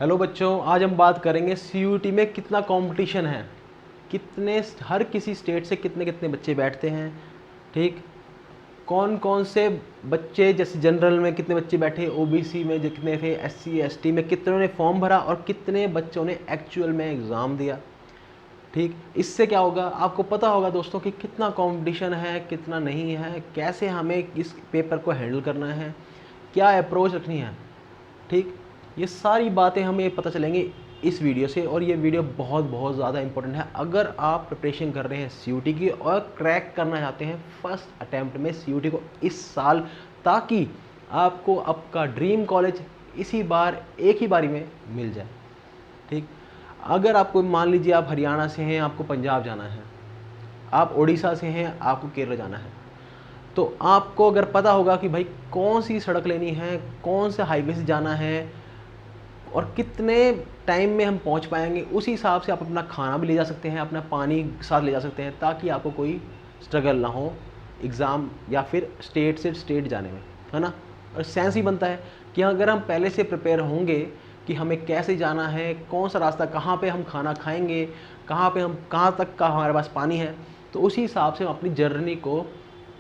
Hello बच्चों, आज हम बात करेंगे सीयूईटी में कितना कंपटीशन है, कितने हर किसी स्टेट से कितने कितने बच्चे बैठते हैं। ठीक, कौन कौन से बच्चे, जैसे जनरल में कितने बच्चे बैठे, ओबीसी में कितने थे, एससी एसटी में कितनों ने फॉर्म भरा और कितने बच्चों ने एक्चुअल में एग्ज़ाम दिया। ठीक, इससे क्या होगा, आपको पता होगा दोस्तों कि कितना कंपटीशन है, कितना नहीं है, कैसे हमें इस पेपर को हैंडल करना है, क्या अप्रोच रखनी है। ठीक, ये सारी बातें हमें पता चलेंगी इस वीडियो से, और ये वीडियो बहुत बहुत ज़्यादा इंपॉर्टेंट है अगर आप प्रिपरेशन कर रहे हैं सीयूईटी की और क्रैक करना चाहते हैं फर्स्ट अटैम्प्ट में सीयूईटी को इस साल, ताकि आपको आपका ड्रीम कॉलेज इसी बार एक ही बारी में मिल जाए। ठीक, अगर आपको मान लीजिए आप हरियाणा से हैं, आपको पंजाब जाना है, आप उड़ीसा से हैं, आपको केरल जाना है, तो आपको अगर पता होगा कि भाई कौन सी सड़क लेनी है, कौन से हाईवे से जाना है और कितने टाइम में हम पहुंच पाएंगे, उसी हिसाब से आप अपना खाना भी ले जा सकते हैं, अपना पानी साथ ले जा सकते हैं, ताकि आपको कोई स्ट्रगल ना हो एग्ज़ाम या फिर स्टेट से स्टेट जाने में, है ना। और सेंस ही बनता है कि अगर हम पहले से प्रिपेयर होंगे कि हमें कैसे जाना है, कौन सा रास्ता, कहाँ पे हम खाना खाएंगे, कहाँ पे हम कहाँ तक का हमारे पास पानी है, तो उसी हिसाब से हम अपनी जर्नी को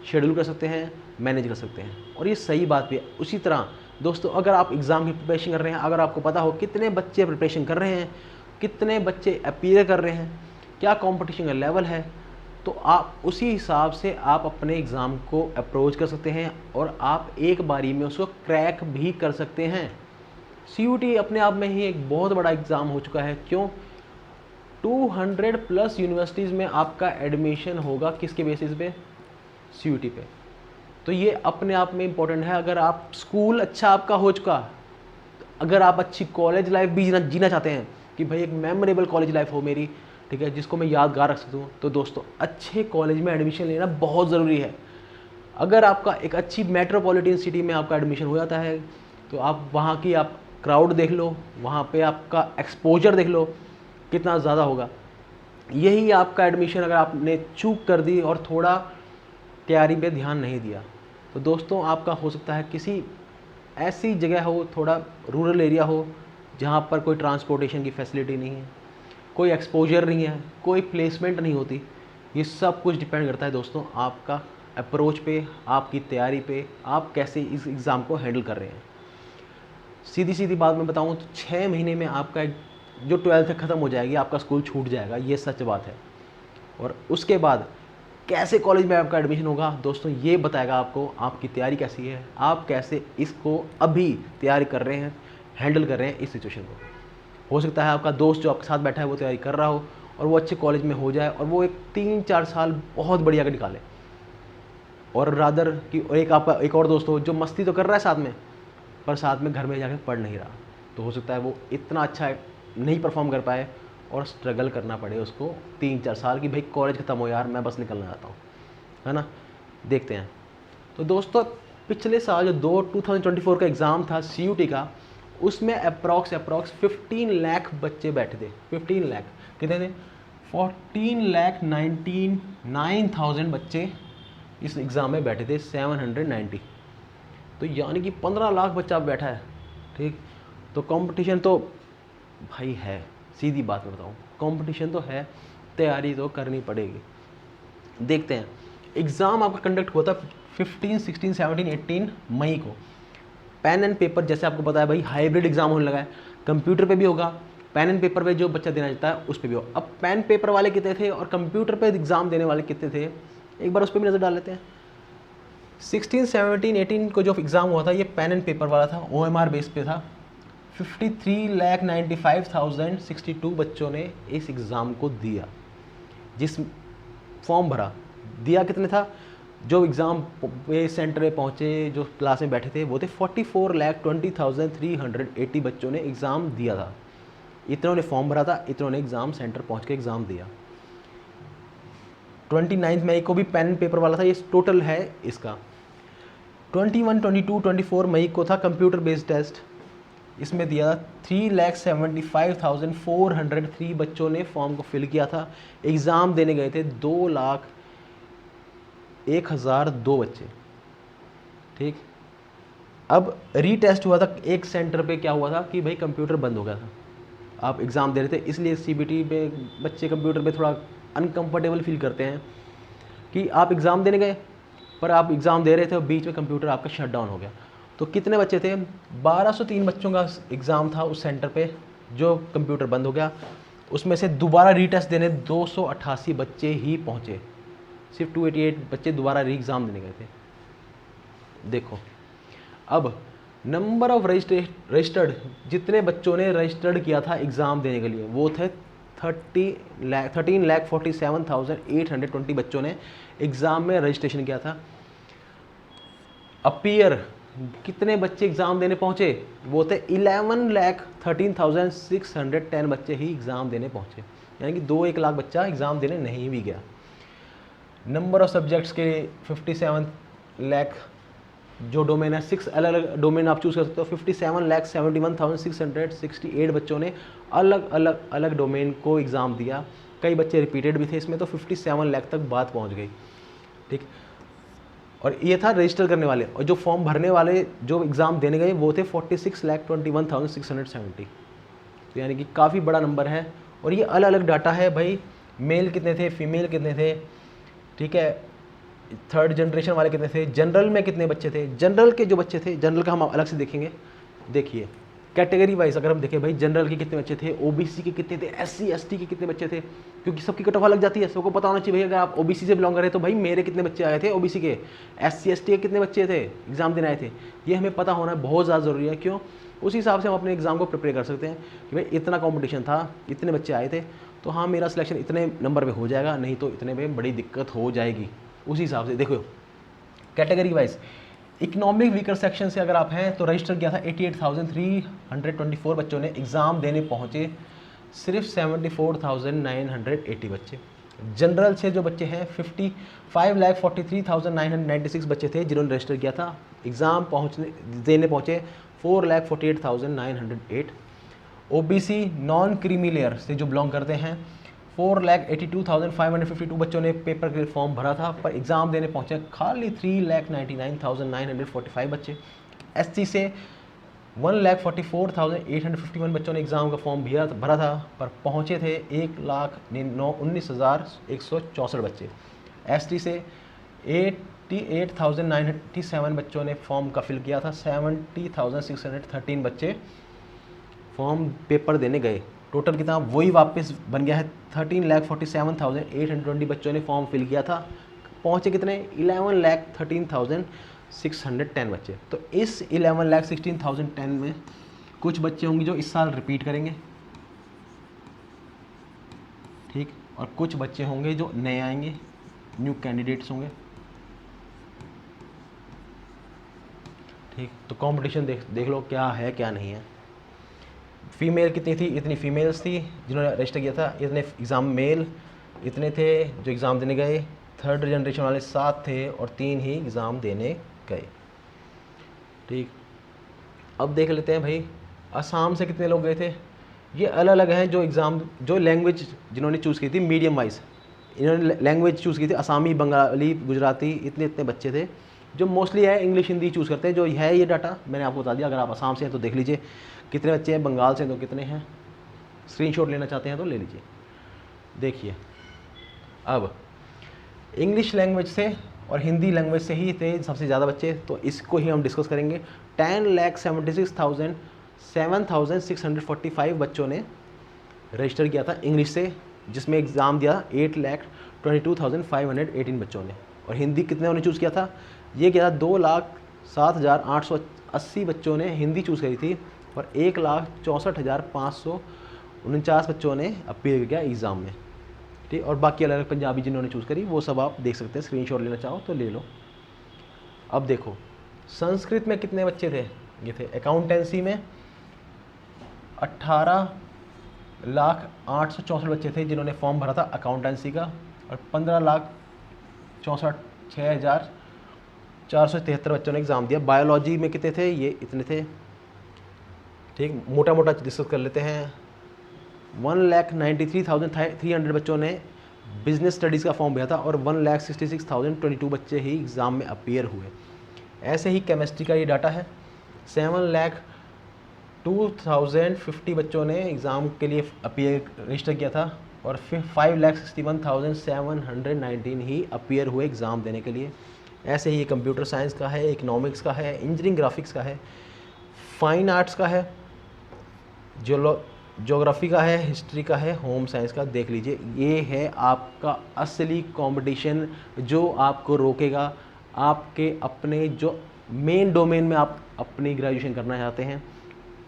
शेड्यूल कर सकते हैं, मैनेज कर सकते हैं। और ये सही बात भी है। उसी तरह दोस्तों, अगर आप एग्ज़ाम की प्रिपरेशन कर रहे हैं, अगर आपको पता हो कितने बच्चे प्रिपरेशन कर रहे हैं, कितने बच्चे अपीयर कर रहे हैं, क्या कंपटीशन का लेवल है, तो आप उसी हिसाब से आप अपने एग्ज़ाम को अप्रोच कर सकते हैं और आप एक बारी में उसको क्रैक भी कर सकते हैं। सीयूईटी अपने आप में ही एक बहुत बड़ा एग्ज़ाम हो चुका है। क्यों? 200 प्लस यूनिवर्सिटीज़ में आपका एडमिशन होगा, किसके बेसिस पे? सीयूईटी पे। तो ये अपने आप में इम्पोर्टेंट है। अगर आप स्कूल अच्छा आपका हो चुका, अगर आप अच्छी कॉलेज लाइफ भी जीना चाहते हैं कि भाई एक मेमोरेबल कॉलेज लाइफ हो मेरी, ठीक है, जिसको मैं यादगार रख सकता हूँ, तो दोस्तों अच्छे कॉलेज में एडमिशन लेना बहुत ज़रूरी है। अगर आपका एक अच्छी मेट्रोपॉलिटन सिटी में आपका एडमिशन हो जाता है, तो आप वहाँ की आप क्राउड देख लो, वहाँ पे आपका एक्सपोजर देख लो कितना ज़्यादा होगा। यही आपका एडमिशन अगर आपने चूक कर दी और थोड़ा तैयारी पे ध्यान नहीं दिया, तो दोस्तों आपका हो सकता है किसी ऐसी जगह हो, थोड़ा रूरल एरिया हो, जहाँ पर कोई ट्रांसपोर्टेशन की फैसिलिटी नहीं है, कोई एक्सपोजर नहीं है, कोई प्लेसमेंट नहीं होती। ये सब कुछ डिपेंड करता है दोस्तों आपका अप्रोच पे, आपकी तैयारी पे, आप कैसे इस एग्ज़ाम को हैंडल कर रहे हैं। सीधी सीधी बात मैं बताऊँ तो 6 महीने में आपका जो 12th ख़त्म हो जाएगी, आपका स्कूल छूट जाएगा, ये सच बात है। और उसके बाद कैसे कॉलेज में आपका एडमिशन होगा दोस्तों, ये बताएगा आपको आपकी तैयारी कैसी है, आप कैसे इसको अभी तैयारी कर रहे हैं, हैंडल कर रहे हैं इस सिचुएशन को। हो सकता है आपका दोस्त जो आपके साथ बैठा है वो तैयारी कर रहा हो और वो अच्छे कॉलेज में हो जाए और वो एक 3-4 साल बहुत बढ़िया कर निकाले, और रादर कि एक आपका एक और दोस्त हो जो मस्ती तो कर रहा है साथ में, पर साथ में घर में जाकर पढ़ नहीं रहा, तो हो सकता है वो इतना अच्छा नहीं परफॉर्म कर पाए और स्ट्रगल करना पड़े उसको 3-4 साल की, भाई कॉलेज ख़त्म हो यार, मैं बस निकलना चाहता हूँ, है ना। देखते हैं। तो दोस्तों पिछले साल जो 2024 का एग्ज़ाम था सीयूईटी का, उसमें अप्रॉक्स 15 लाख बच्चे बैठे थे। 15 लाख कितने थे? 14,99,000 बच्चे इस एग्ज़ाम में बैठे थे, 790। तो यानी कि 15 लाख बच्चा बैठा है। ठीक, तो कंपटीशन तो भाई है, सीधी बात मैं बताऊँ, कंपटीशन तो है, तैयारी तो करनी पड़ेगी। देखते हैं। एग्ज़ाम आपका कंडक्ट हुआ था 15, 16, 17, 18 मई को। पेन एंड पेपर, जैसे आपको पता है भाई हाइब्रिड एग्ज़ाम होने लगा है, कंप्यूटर पे भी होगा, पेन एंड पेपर पे जो बच्चा देना चाहता है उस पर भी होगा। अब पेन पेपर वाले कितने थे और कंप्यूटर पे एग्ज़ाम देने वाले कितने थे, एक बार उस पर भी नज़र डाल लेते हैं। 16, 17, 18 को जो एग्ज़ाम हुआ था ये पेन एंड पेपर वाला था, OMR बेस पे था। 53,95,062 बच्चों ने इस एग्ज़ाम को दिया, जिस फॉर्म भरा। दिया कितने था? जो एग्ज़ाम पे सेंटर में पहुँचे, जो क्लास में बैठे थे, वो थे 44,20,380 बच्चों ने एग्ज़ाम दिया था। इतनों ने फॉर्म भरा था, इतनों ने एग्ज़ाम सेंटर पहुँच के एग्ज़ाम दिया। 29 मई को भी पेन पेपर वाला था, ये टोटल है इसका। 21, 22, 24 मई को था कंप्यूटर बेस्ड टेस्ट, इसमें दिया 3,75,403 बच्चों ने फॉर्म को फिल किया था। एग्ज़ाम देने गए थे 2,01,002 बच्चे। ठीक, अब रीटेस्ट हुआ था एक सेंटर पे, क्या हुआ था कि भाई कंप्यूटर बंद हो गया था, आप एग्ज़ाम दे रहे थे, इसलिए सीबीटी पे बच्चे कंप्यूटर पे थोड़ा अनकंफर्टेबल फील करते हैं कि आप एग्ज़ाम देने गए पर आप एग्ज़ाम दे रहे थे और बीच में कंप्यूटर आपका शट डाउन हो गया। तो कितने बच्चे थे? 1203 बच्चों का एग्ज़ाम था उस सेंटर पे जो कंप्यूटर बंद हो गया। उसमें से दोबारा रीटेस्ट देने 288 बच्चे ही पहुँचे, सिर्फ 288 बच्चे दोबारा री एग्ज़ाम देने गए थे। देखो अब नंबर ऑफ रजिस्टर्ड, जितने बच्चों ने रजिस्टर्ड किया था एग्ज़ाम देने के लिए वो थे 13,47,820 बच्चों ने एग्ज़ाम में रजिस्ट्रेशन किया था। अपीयर कितने बच्चे एग्ज़ाम देने पहुँचे? वो थे 11,13,610 बच्चे ही एग्ज़ाम देने पहुँचे, यानी कि 1 लाख बच्चा एग्ज़ाम देने नहीं भी गया। नंबर ऑफ सब्जेक्ट्स के 57 लाख जो डोमेन है, 6 अलग अलग डोमेन आप चूज़ कर सकते हो। 57,71,668 बच्चों ने अलग डोमेन को एग्ज़ाम दिया, कई बच्चे रिपीटेड भी थे इसमें, तो 57 लाख तक बात पहुंच गई। ठीक, और ये था रजिस्टर करने वाले, और जो फॉर्म भरने वाले जो एग्ज़ाम देने गए वो थे 46,21,670, तो यानी कि काफ़ी बड़ा नंबर है। और ये अलग अलग डाटा है भाई, मेल कितने थे, फीमेल कितने थे, ठीक है, थर्ड जनरेशन वाले कितने थे, जनरल में कितने बच्चे थे। जनरल के जो बच्चे थे, जनरल का हम अलग से देखेंगे। देखिए कैटेगरी वाइज अगर हम देखें भाई, जनरल के कितने बच्चे थे, ओबीसी के कितने थे, एससी एसटी के कितने बच्चे थे, क्योंकि सबकी कट ऑफ अलग जाती है, सबको पता होना चाहिए भाई अगर आप ओबीसी से बिलोंग करें तो भाई मेरे कितने बच्चे आए थे ओबीसी के, एससी एसटी के कितने बच्चे थे एग्जाम देने आए थे, ये हमें पता होना बहुत ज़्यादा ज़रूरी है। क्यों? उस हिसाब से हम अपने एग्ज़ाम को प्रिपेयर कर सकते हैं कि भाई इतना कॉम्पिटिशन था, इतने बच्चे आए थे, तो हाँ मेरा सिलेक्शन इतने नंबर पर हो जाएगा, नहीं तो इतने में बड़ी दिक्कत हो जाएगी। उसी हिसाब से देखो category wise, economic weaker section से अगर आप हैं तो रजिस्टर किया था 88,324 बच्चों ने, एग्ज़ाम देने पहुँचे सिर्फ 74,980 बच्चे। जनरल से जो बच्चे हैं 55,43,996 बच्चे थे जिन्होंने रजिस्टर किया था, एग्ज़ाम देने पहुँचे 4,48,908। ओबीसी नॉन क्रीमी लेयर से जो बिलोंग करते हैं 4,82,552 बच्चों ने पेपर के लिए फॉर्म भरा था, पर एग्ज़ाम देने पहुँचे खाली 3,99,945 बच्चे। एससी से 1,44,851 बच्चों ने एग्ज़ाम का फॉर्म भरा था, पर पहुँचे थे 1,19,164 बच्चे। एसटी से 88,987 बच्चों ने फॉर्म का फिल किया था, 70,613 बच्चे फॉर्म पेपर देने गए। टोटल कितना वही वापस बन गया है, 13,47,820 बच्चों ने फॉर्म फिल किया था, पहुँचे कितने 11,13,610 बच्चे। तो इस 11,16,010 में कुछ बच्चे होंगे जो इस साल रिपीट करेंगे, ठीक, और कुछ बच्चे होंगे जो नए आएंगे, न्यू कैंडिडेट्स होंगे, ठीक। तो कंपटीशन देख लो क्या है क्या नहीं है। फीमेल कितनी थी? इतनी फीमेल्स थी जिन्होंने रजिस्टर किया था, इतने एग्ज़ाम मेल इतने थे जो एग्ज़ाम देने गए, थर्ड जनरेशन वाले 7 थे और 3 ही एग्ज़ाम देने गए, ठीक। अब देख लेते हैं भाई असम से कितने लोग गए थे। ये अलग अलग हैं जो एग्ज़ाम, जो लैंग्वेज जिन्होंने चूज़ की थी मीडियम वाइज, इन्होंने लैंग्वेज चूज़ की थी असामी, बंगाली, गुजराती, इतने बच्चे थे। जो मोस्टली है इंग्लिश हिंदी चूज़ करते हैं, जो है ये डाटा मैंने आपको बता दिया। अगर आप असम से हैं तो देख लीजिए कितने बच्चे हैं, बंगाल से तो कितने हैं, स्क्रीनशॉट लेना चाहते हैं तो ले लीजिए। देखिए अब इंग्लिश लैंग्वेज से और हिंदी लैंग्वेज से ही थे सबसे ज़्यादा बच्चे, तो इसको ही हम डिस्कस करेंगे। 10,76,745 बच्चों ने रजिस्टर किया था इंग्लिश से, जिसमें एग्ज़ाम दिया 8,22,518 बच्चों ने। और हिंदी कितने उन्होंने चूज़ किया था? ये किया था 2,07,880 बच्चों ने हिंदी चूज़ करी थी, और 1,64,549 बच्चों ने अपीयर किया एग्ज़ाम में, ठीक। और बाकी अलग अलग पंजाबी जिन्होंने चूज़ करी वो सब आप देख सकते हैं, स्क्रीनशॉट लेना चाहो तो ले लो। अब देखो संस्कृत में कितने बच्चे थे? ये थे अकाउंटेंसी में 18,08,64 बच्चे थे जिन्होंने फॉर्म भरा था अकाउंटेंसी का, और 15,64,473 बच्चों ने एग्ज़ाम दिया। बायोलॉजी में कितने थे? ये इतने थे, ठीक। मोटा मोटा डिस्कस कर लेते हैं। 1,93,300 बच्चों ने बिजनेस स्टडीज़ का फॉर्म भरा था, और 1,66,022 बच्चे ही एग्ज़ाम में अपीयर हुए। ऐसे ही केमिस्ट्री का ये डाटा है, 7,02,050 बच्चों ने एग्ज़ाम के लिए अपीयर रजिस्टर किया था और फिर 5,61,719 ही अपीयर हुए एग्ज़ाम देने के लिए। ऐसे ही ये कंप्यूटर साइंस का है, इकोनॉमिक्स का है, इंजीनियरिंग ग्राफिक्स का है, फाइन आर्ट्स का है, ज्योग्राफी का है, हिस्ट्री का है, होम साइंस का। देख लीजिए, ये है आपका असली कंपटीशन जो आपको रोकेगा आपके अपने जो मेन डोमेन में आप अपनी ग्रेजुएशन करना चाहते हैं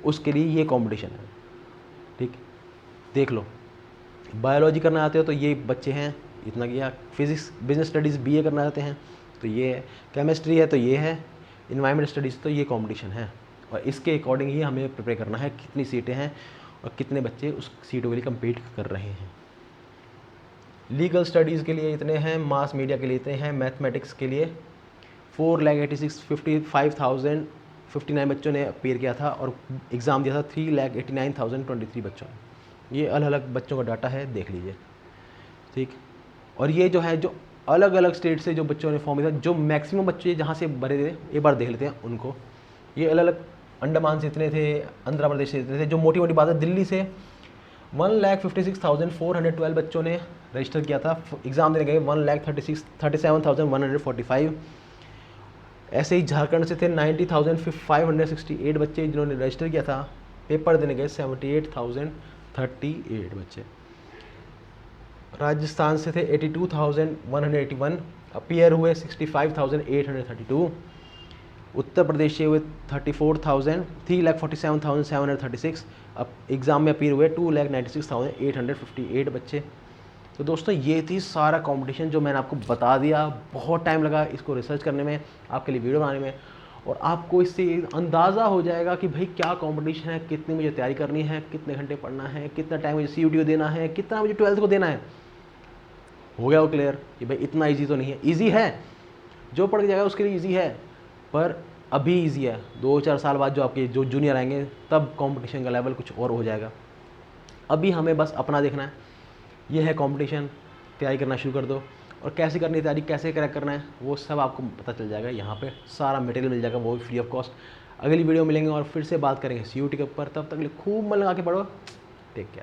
उसके लिए ये कंपटीशन है। ठीक, देख लो, बायोलॉजी करना चाहते हो तो ये बच्चे हैं, इतना किया। फिजिक्स बिजनेस स्टडीज़ बीए करना चाहते हैं तो ये है, केमिस्ट्री है तो ये है, इन्वायरमेंट स्टडीज़ तो ये कंपटीशन है। और इसके अकॉर्डिंग ही हमें प्रिपेयर करना है कितनी सीटें हैं और कितने बच्चे उस सीटों के लिए कम्पीट कर रहे हैं। लीगल स्टडीज़ के लिए इतने हैं, मास मीडिया के लिए इतने हैं, मैथमेटिक्स के लिए 4,86,55,059 बच्चों ने अपीयर किया था और एग्ज़ाम दिया था 3,89,023 बच्चों ने। ये अलग अलग बच्चों का डाटा है, देख लीजिए। ठीक, और ये जो है जो अलग अलग स्टेट से जो बच्चों ने फॉर्म दिया, जो मैक्सिमम बच्चे जहाँ से भरे थे एक बार देख लेते हैं उनको। ये अलग अलग अंडमान से इतने थे, आंध्र प्रदेश से इतने थे। जो मोटी मोटी बात है, दिल्ली से 1,56,412 बच्चों ने रजिस्टर किया था, एग्ज़ाम देने गए 1,37,145। ऐसे ही झारखंड से थे 90,568 बच्चे जिन्होंने रजिस्टर किया था, पेपर देने गए 78,038 बच्चे। राजस्थान से थे 82,181, अपीयर हुए 65,832। उत्तर प्रदेश से हुए 3,47,736, अब एग्ज़ाम में अपीयर हुए 2,96,858 बच्चे। तो दोस्तों ये थी सारा कंपटीशन जो मैंने आपको बता दिया। बहुत टाइम लगा इसको रिसर्च करने में, आपके लिए वीडियो बनाने में, और आपको इससे अंदाज़ा हो जाएगा कि भाई क्या कंपटीशन है, कितनी मुझे तैयारी करनी है, कितने घंटे पढ़ना है, कितना टाइम मुझे CUT को देना है, कितना मुझे 12th को देना है। हो गया वो क्लियर कि भाई इतना ईजी तो नहीं है। ईजी है, जो पढ़ के जाएगा उसके लिए ईजी है, पर अभी ईजी है। 2-4 साल बाद जो आपके जो जूनियर आएंगे तब कंपटीशन का लेवल कुछ और हो जाएगा। अभी हमें बस अपना देखना है, ये है कंपटीशन, तैयारी करना शुरू कर दो। और कैसे करनी है तैयारी, कैसे क्रैक करना है, वो सब आपको पता चल जाएगा। यहाँ पे सारा मटेरियल मिल जाएगा, वो भी फ्री ऑफ कॉस्ट। अगली वीडियो मिलेंगे और फिर से बात करेंगे CUT के ऊपर। तब तक खूब मन लगा के पढ़ो। Take care.